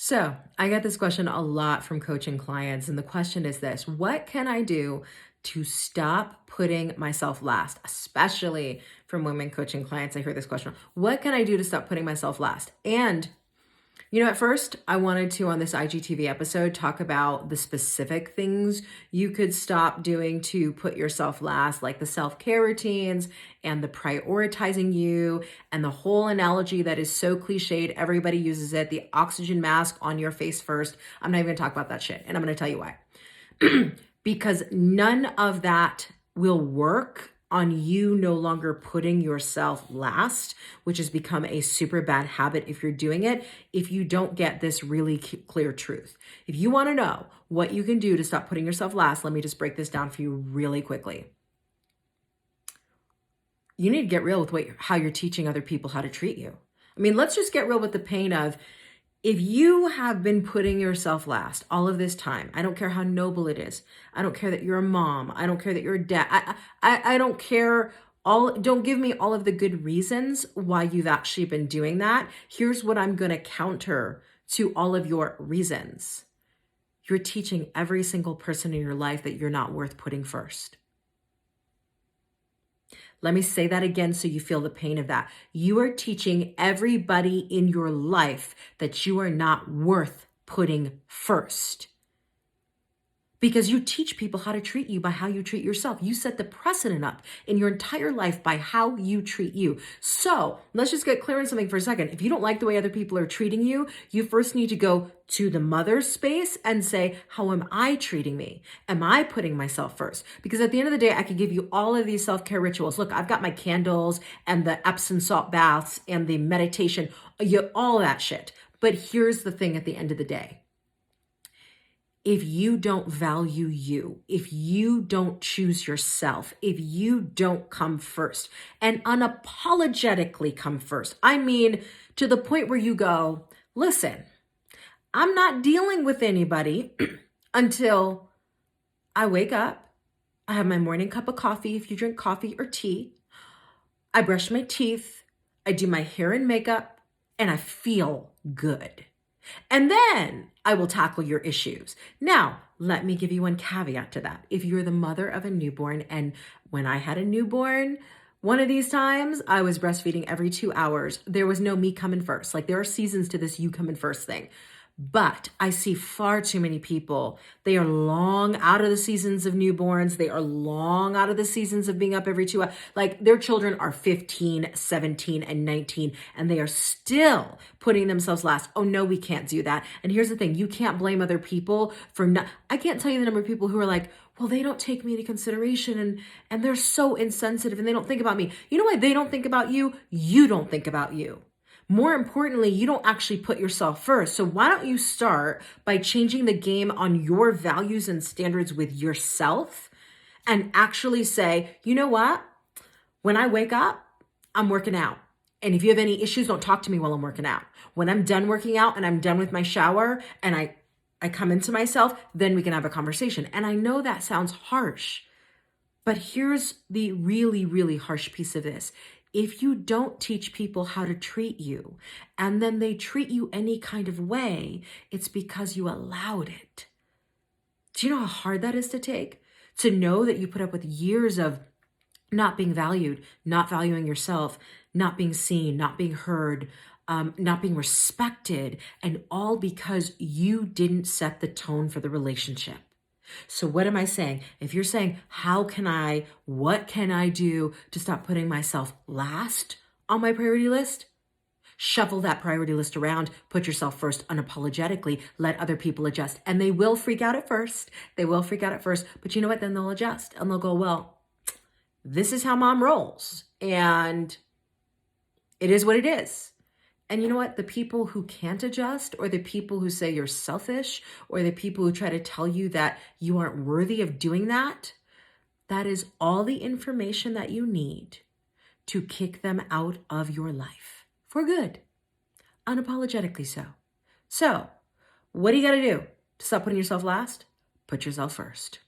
So, I get this question a lot from coaching clients, and the question is this: what can I do to stop putting myself last? Especially from women coaching clients, I hear this question: what can I do to stop putting myself last? And at first, I wanted to, on this IGTV episode, talk about the specific things you could stop doing to put yourself last, like the self care routines and the prioritizing you, and the whole analogy that is so cliched. Everybody uses it, the oxygen mask on your face first. I'm not even gonna talk about that shit. And I'm gonna tell you why. Because none of that will work on you no longer putting yourself last, which has become a super bad habit if you're doing it, if you don't get this really clear truth. If you want to know what you can do to stop putting yourself last, let me just break this down for you really quickly. You need to get real with how you're teaching other people how to treat you. I mean, let's just get real with the pain of, if you have been putting yourself last all of this time, I don't care how noble it is. I don't care that you're a mom. I don't care that you're a dad. I don't care. Don't give me all of the good reasons why you've actually been doing that. Here's what I'm going to counter to all of your reasons. You're teaching every single person in your life that you're not worth putting first. Let me say that again so you feel the pain of that. You are teaching everybody in your life that you are not worth putting first. Because you teach people how to treat you by how you treat yourself. You set the precedent up in your entire life by how you treat you. So let's just get clear on something for a second. If you don't like the way other people are treating you, you first need to go to the mother space and say, how am I treating me? Am I putting myself first? Because at the end of the day, I could give you all of these self-care rituals. Look, I've got my candles and the Epsom salt baths and the meditation, all that shit. But here's the thing at the end of the day. If you don't value you, if you don't choose yourself, if you don't come first and unapologetically come first, I mean, to the point where you go, listen, I'm not dealing with anybody until I wake up, I have my morning cup of coffee, if you drink coffee or tea, I brush my teeth, I do my hair and makeup, and I feel good. And then I will tackle your issues. Now, let me give you one caveat to that. If you're the mother of a newborn, and when I had a newborn, one of these times I was breastfeeding every 2 hours. There was no me coming first. Like, there are seasons to this you coming first thing. But I see far too many people. They are long out of the seasons of newborns. They are long out of the seasons of being up every 2 hours. Like, their children are 15, 17, and 19, and they are still putting themselves last. Oh no, we can't do that. And here's the thing. You can't blame other people for not, I can't tell you the number of people who are like, well, they don't take me into consideration and they're so insensitive and they don't think about me. You know why they don't think about you? You don't think about you. More importantly, you don't actually put yourself first. So why don't you start by changing the game on your values and standards with yourself and actually say, you know what? When I wake up, I'm working out. And if you have any issues, don't talk to me while I'm working out. When I'm done working out and I'm done with my shower and I come into myself, then we can have a conversation. And I know that sounds harsh, but here's the really, really harsh piece of this. If you don't teach people how to treat you and then they treat you any kind of way, it's because you allowed it. Do you know how hard that is to take? To know that you put up with years of not being valued, not valuing yourself, not being seen, not being heard, not being respected, and all because you didn't set the tone for the relationship. So what am I saying? If you're saying, what can I do to stop putting myself last on my priority list? Shuffle that priority list around, put yourself first unapologetically, let other people adjust. And they will freak out at first. But you know what? Then they'll adjust and they'll go, well, this is how mom rolls. And it is what it is. And you know what? The people who can't adjust, or the people who say you're selfish, or the people who try to tell you that you aren't worthy of doing that, that is all the information that you need to kick them out of your life for good, unapologetically so. So, what do you got to do to stop putting yourself last? Put yourself first.